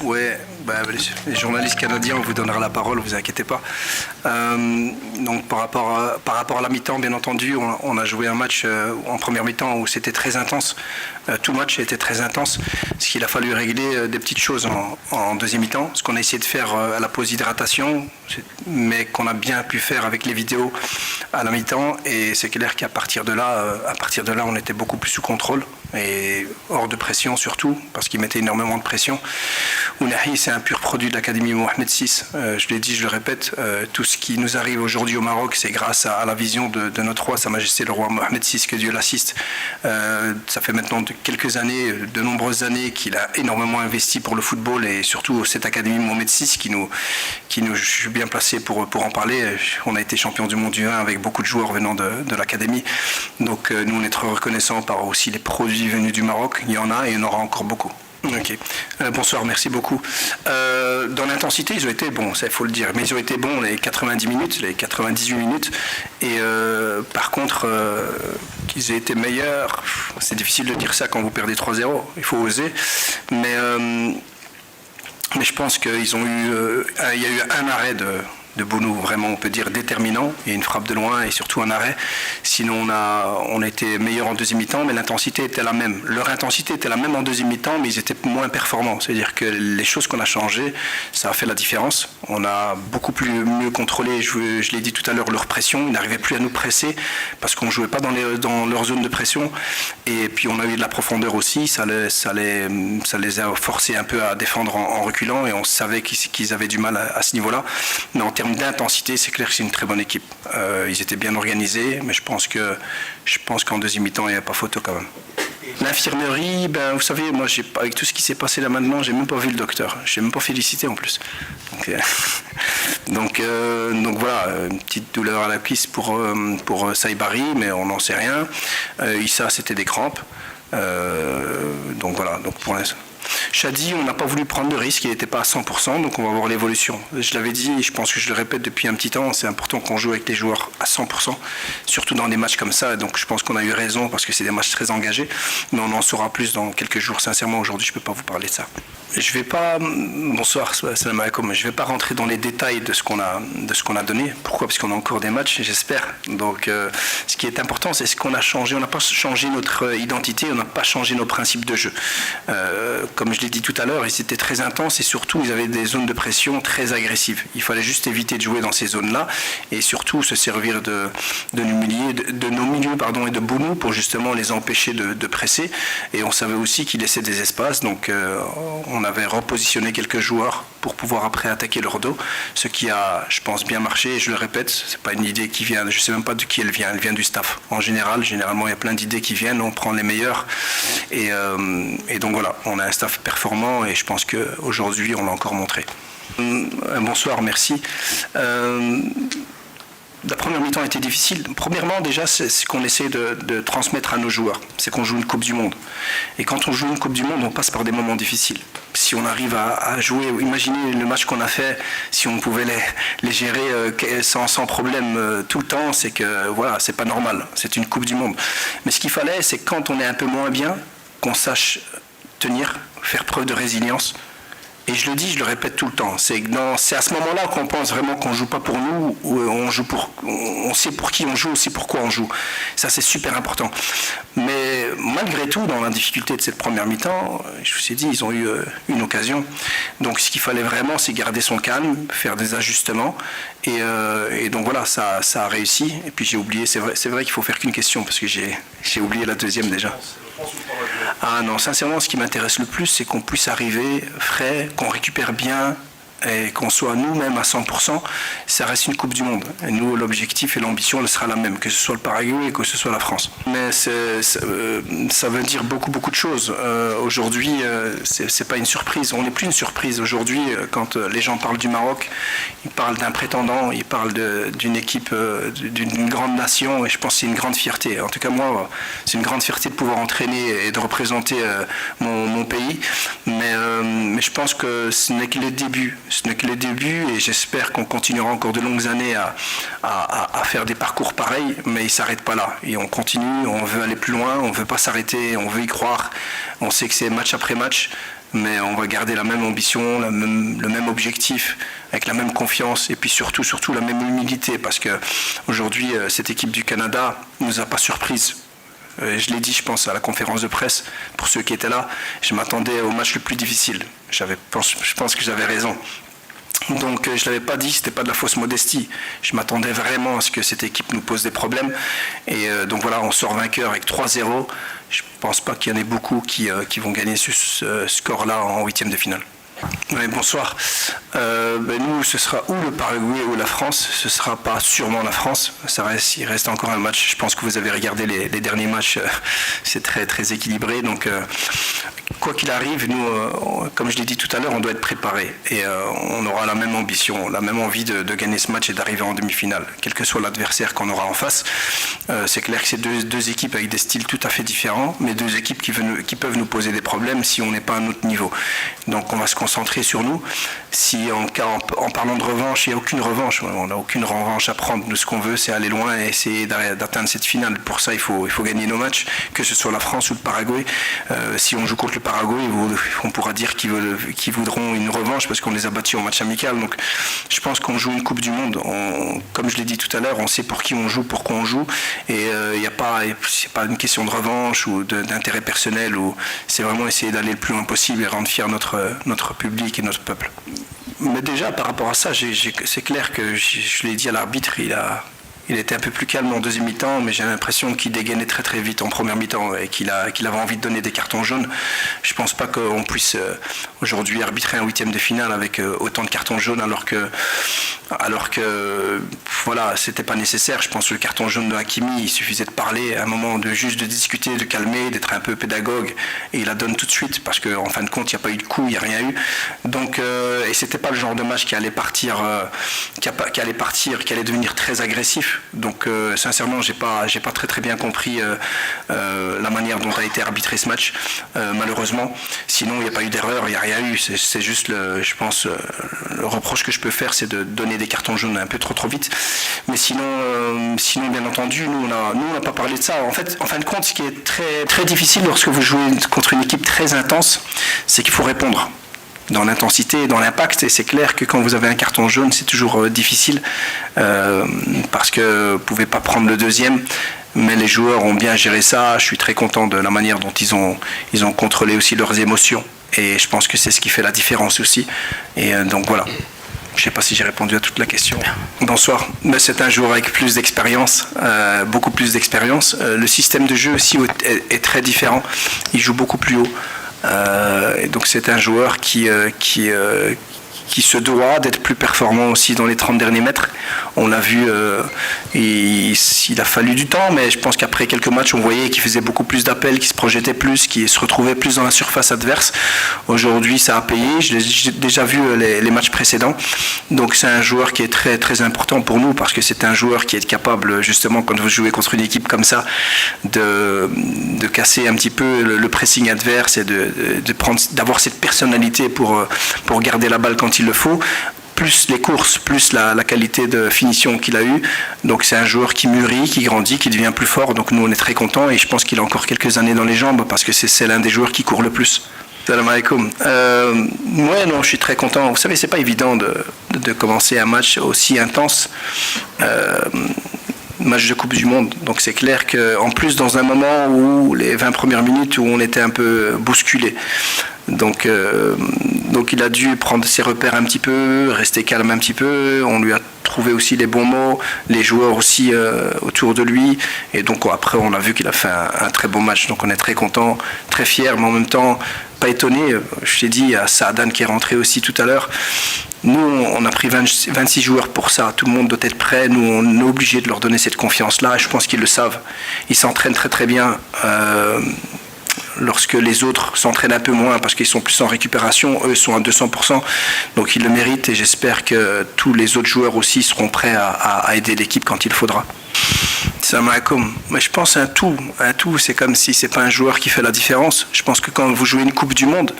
Ouais, bah, les journalistes canadiens, on vous donnera la parole, vous inquiétez pas. Donc par rapport à la mi-temps, bien entendu, on a joué un match en première mi-temps où c'était très intense. Tout le match était très intense. Ce qu'il a fallu régler des petites choses en deuxième mi-temps. Ce qu'on a essayé de faire à la pause d'hydratation, mais qu'on a bien pu faire avec les vidéos à la mi-temps. Et c'est clair qu'à partir de là, on était beaucoup plus sous contrôle et hors de pression surtout, parce qu'il mettait énormément de pression. Ounahi, c'est un pur produit de l'Académie Mohamed VI. Je l'ai dit, je le répète, tout ce qui nous arrive aujourd'hui au Maroc, c'est grâce à la vision de notre roi, Sa Majesté le roi Mohamed VI, que Dieu l'assiste. Ça fait maintenant quelques années, de nombreuses années, qu'il a énormément investi pour le football et surtout cette Académie Mohamed VI je suis bien placé pour en parler. On a été champion du monde du 1 avec beaucoup de joueurs venant de l'Académie. Donc nous, on est très reconnaissants par aussi les produits venus du Maroc. Il y en a et il y en aura encore beaucoup. Ok. Bonsoir, merci beaucoup. Dans l'intensité, ils ont été bons, ça il faut le dire, mais ils ont été bons les 90 minutes, les 98 minutes. Et par contre, qu'ils aient été meilleurs, c'est difficile de dire ça quand vous perdez 3-0, il faut oser. Mais je pense qu'ils ont eu, il y a eu un arrêt de Bounou, vraiment on peut dire déterminant, et une frappe de loin et surtout un arrêt. Sinon on a été meilleur en deuxième mi-temps, mais l'intensité était la même. Leur intensité était la même en deuxième mi-temps, mais ils étaient moins performants. C'est-à-dire que les choses qu'on a changées, ça a fait la différence. On a beaucoup mieux contrôlé, je l'ai dit tout à l'heure, leur pression. Ils n'arrivaient plus à nous presser parce qu'on ne jouait pas dans leur zone de pression. Et puis on a eu de la profondeur aussi, ça les a forcés un peu à défendre en reculant, et on savait qu'ils avaient du mal à ce niveau-là. Mais en termes d'intensité, c'est clair que c'est une très bonne équipe. Ils étaient bien organisés, mais je pense qu'en deuxième mi-temps, il n'y a pas photo quand même. L'infirmerie, ben, vous savez, moi, avec tout ce qui s'est passé là maintenant, j'ai même pas vu le docteur. Je n'ai même pas félicité en plus. Donc voilà, une petite douleur à la cuisse pour Saïbari, mais on n'en sait rien. Issa, c'était des crampes. Donc voilà, donc pour l'instant. Chadi, on n'a pas voulu prendre de risque, il n'était pas à 100%, donc on va voir l'évolution. Je l'avais dit, et je pense que je le répète depuis un petit temps, c'est important qu'on joue avec les joueurs à 100%, surtout dans des matchs comme ça, donc je pense qu'on a eu raison parce que c'est des matchs très engagés, mais on en saura plus dans quelques jours. Sincèrement, aujourd'hui, je ne peux pas vous parler de ça. Je vais pas, bonsoir, salam alaikum, je ne vais pas rentrer dans les détails de ce qu'on a donné. Pourquoi? Parce qu'on a encore des matchs, j'espère. Donc, ce qui est important, c'est ce qu'on a changé. On n'a pas changé notre identité, on n'a pas changé nos principes de jeu. Comme je l'ai dit tout à l'heure, ils étaient très intenses et surtout, ils avaient des zones de pression très agressives. Il fallait juste éviter de jouer dans ces zones-là et surtout se servir de nos milieux et de Bounou pour justement les empêcher de presser. Et on savait aussi qu'ils laissaient des espaces, donc on avait repositionné quelques joueurs pour pouvoir après attaquer leur dos, ce qui a, je pense, bien marché. Et je le répète, c'est pas une idée qui vient, je sais même pas de qui elle vient du staff. Généralement, il y a plein d'idées qui viennent, on prend les meilleures. Et donc voilà, on a un staff performant et je pense qu'aujourd'hui, on l'a encore montré. Bonsoir, merci. La première mi-temps était difficile. Premièrement, déjà, c'est ce qu'on essaie de transmettre à nos joueurs. C'est qu'on joue une Coupe du Monde. Et quand on joue une Coupe du Monde, on passe par des moments difficiles. Si on arrive à jouer, imaginez le match qu'on a fait, si on pouvait les gérer sans problème tout le temps, c'est que voilà, c'est pas normal. C'est une Coupe du Monde. Mais ce qu'il fallait, c'est quand on est un peu moins bien, qu'on sache tenir, faire preuve de résilience. Et je le dis, je le répète tout le temps, c'est à ce moment-là qu'on pense vraiment qu'on ne joue pas pour nous, ou on sait pour qui on joue, on sait pourquoi on joue. Ça, c'est super important. Mais malgré tout, dans la difficulté de cette première mi-temps, je vous ai dit, ils ont eu une occasion. Donc ce qu'il fallait vraiment, c'est garder son calme, faire des ajustements. Et donc voilà, ça a réussi. Et puis j'ai oublié, c'est vrai qu'il faut faire qu'une question, parce que j'ai oublié la deuxième déjà. Ah non, sincèrement, ce qui m'intéresse le plus, c'est qu'on puisse arriver frais, qu'on récupère bien et qu'on soit nous-mêmes à 100%. Ça reste une Coupe du Monde. Et nous, l'objectif et l'ambition, elle sera la même, que ce soit le Paraguay et que ce soit la France. Mais ça veut dire beaucoup de choses. Aujourd'hui, c'est pas une surprise. On n'est plus une surprise. Aujourd'hui, quand les gens parlent du Maroc, ils parlent d'un prétendant, ils parlent d'une équipe, d'une grande nation, et je pense que c'est une grande fierté. En tout cas, moi, c'est une grande fierté de pouvoir entraîner et de représenter mon pays. Mais je pense que ce n'est que le début. Ce n'est que le début et j'espère qu'on continuera encore de longues années à faire des parcours pareils, mais ils ne s'arrêtent pas là. Et on continue, on veut aller plus loin, on ne veut pas s'arrêter, on veut y croire. On sait que c'est match après match. mais on va garder la même ambition, le même objectif, avec la même confiance et puis surtout la même humilité, parce qu'aujourd'hui, cette équipe du Canada ne nous a pas surprise. Je l'ai dit, je pense, à la conférence de presse, pour ceux qui étaient là, je m'attendais au match le plus difficile. Je pense que j'avais raison. Donc je ne l'avais pas dit, ce n'était pas de la fausse modestie. Je m'attendais vraiment à ce que cette équipe nous pose des problèmes. Et donc voilà, on sort vainqueur avec 3-0. Je ne pense pas qu'il y en ait beaucoup qui vont gagner ce score-là en huitième de finale. Oui, bonsoir. Nous, ce sera ou le Paraguay ou la France. Ce ne sera pas sûrement la France. Il reste encore un match. Je pense que vous avez regardé les derniers matchs. C'est très, très équilibré. Donc, quoi qu'il arrive, nous, comme je l'ai dit tout à l'heure, on doit être préparé. Et on aura la même ambition, la même envie de gagner ce match et d'arriver en demi-finale. Quel que soit l'adversaire qu'on aura en face. C'est clair que c'est deux équipes avec des styles tout à fait différents, mais deux équipes qui peuvent nous poser des problèmes si on n'est pas à un autre niveau. Donc, on va se concentrer sur nous. Si en parlant de revanche, il n'y a aucune revanche. On n'a aucune revanche à prendre. Nous, ce qu'on veut, c'est aller loin et essayer d'atteindre cette finale. Pour ça, il faut gagner nos matchs, que ce soit la France ou le Paraguay. Si on joue contre le Paraguay, on pourra dire qu'ils voudront une revanche parce qu'on les a battus en match amical. Donc, je pense qu'on joue une Coupe du Monde. Comme je l'ai dit tout à l'heure, on sait pour qui on joue, pourquoi on joue. Et c'est pas une question de revanche ou d'intérêt personnel. C'est vraiment essayer d'aller le plus loin possible et rendre fier notre public et notre peuple. Mais déjà, par rapport à ça, c'est clair que je l'ai dit à l'arbitre, il était un peu plus calme en deuxième mi-temps, mais j'ai l'impression qu'il dégainait très très vite en première mi-temps et qu'il avait envie de donner des cartons jaunes. Je ne pense pas qu'on puisse aujourd'hui arbitrer un huitième de finale avec autant de cartons jaunes alors que voilà, c'était pas nécessaire. Je pense que le carton jaune de Hakimi, il suffisait de parler à un moment, juste de discuter, de calmer, d'être un peu pédagogue, et il la donne tout de suite parce qu'en fin de compte, il n'y a pas eu de coup, il n'y a rien eu. Donc, et c'était pas le genre de match qui allait devenir très agressif. Donc sincèrement, j'ai pas très bien compris la manière dont a été arbitré ce match, malheureusement. Sinon, il n'y a pas eu d'erreur, il n'y a rien eu. C'est juste, je pense, le reproche que je peux faire, c'est de donner des cartons jaunes un peu trop vite. Mais sinon, bien entendu, nous on n'a pas parlé de ça. En fin de compte, ce qui est très, très difficile lorsque vous jouez contre une équipe très intense, c'est qu'il faut répondre dans l'intensité et dans l'impact, et c'est clair que quand vous avez un carton jaune, c'est toujours difficile parce que vous ne pouvez pas prendre le deuxième, mais les joueurs ont bien géré ça. Je suis très content de la manière dont ils ont contrôlé aussi leurs émotions, et je pense que c'est ce qui fait la différence aussi. Et donc voilà. Je ne sais pas si j'ai répondu à toute la question. Bonsoir. C'est un joueur avec plus d'expérience, beaucoup plus d'expérience. Le système de jeu aussi est très différent. Il joue beaucoup plus haut. Et donc c'est un joueur qui se doit d'être plus performant aussi dans les 30 derniers mètres. On l'a vu, il a fallu du temps, mais je pense qu'après quelques matchs, on voyait qu'il faisait beaucoup plus d'appels, qu'il se projetait plus, qu'il se retrouvait plus dans la surface adverse. Aujourd'hui, ça a payé. J'ai déjà vu les matchs précédents. Donc c'est un joueur qui est très, très important pour nous, parce que c'est un joueur qui est capable, justement, quand vous jouez contre une équipe comme ça, de casser un petit peu le pressing adverse et d'avoir cette personnalité pour garder la balle quand il le faut, plus les courses, plus la qualité de finition qu'il a eue. Donc c'est un joueur qui mûrit, qui grandit, qui devient plus fort. Donc nous on est très contents, et je pense qu'il a encore quelques années dans les jambes, parce que c'est l'un des joueurs qui court le plus. Salam alaikum. Non, je suis très content. Vous savez, c'est pas évident de commencer un match aussi intense. Match de Coupe du Monde. Donc c'est clair qu'en plus dans un moment où les 20 premières minutes où on était un peu bousculé. Donc il a dû prendre ses repères un petit peu, rester calme un petit peu. On lui a trouvé aussi les bons mots, les joueurs aussi autour de lui. Et donc après on a vu qu'il a fait un très beau match. Donc on est très content, très fier, mais en même temps pas étonné. Je t'ai dit, à Saadan qui est rentré aussi tout à l'heure. Nous, on a pris 26 joueurs pour ça. Tout le monde doit être prêt. Nous, on est obligé de leur donner cette confiance-là. Et je pense qu'ils le savent. Ils s'entraînent très très bien. Lorsque les autres s'entraînent un peu moins parce qu'ils sont plus en récupération, eux sont à 200%, donc ils le méritent, et j'espère que tous les autres joueurs aussi seront prêts à aider l'équipe quand il faudra. Salam alaikum. Mais je pense un tout, c'est comme si c'est pas un joueur qui fait la différence. Je pense que quand vous jouez une Coupe du Monde,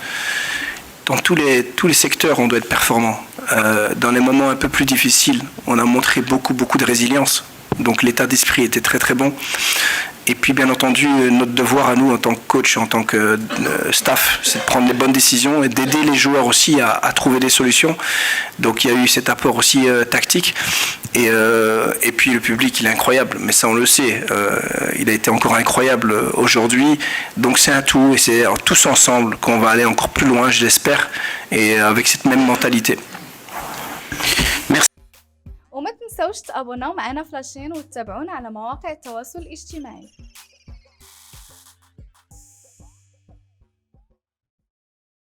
dans tous les secteurs, on doit être performant. Dans les moments un peu plus difficiles, on a montré beaucoup de résilience. Donc l'état d'esprit était très très bon. Et puis bien entendu, notre devoir à nous en tant que coach, en tant que staff, c'est de prendre les bonnes décisions et d'aider les joueurs aussi à trouver des solutions. Donc il y a eu cet apport aussi tactique. Et puis le public, il est incroyable, mais ça on le sait. Il a été encore incroyable aujourd'hui. Donc c'est un tout, et c'est tous ensemble qu'on va aller encore plus loin, je l'espère, et avec cette même mentalité. وما تنسوش تابوناو معنا فلاشين وتتابعونا على مواقع التواصل الاجتماعي.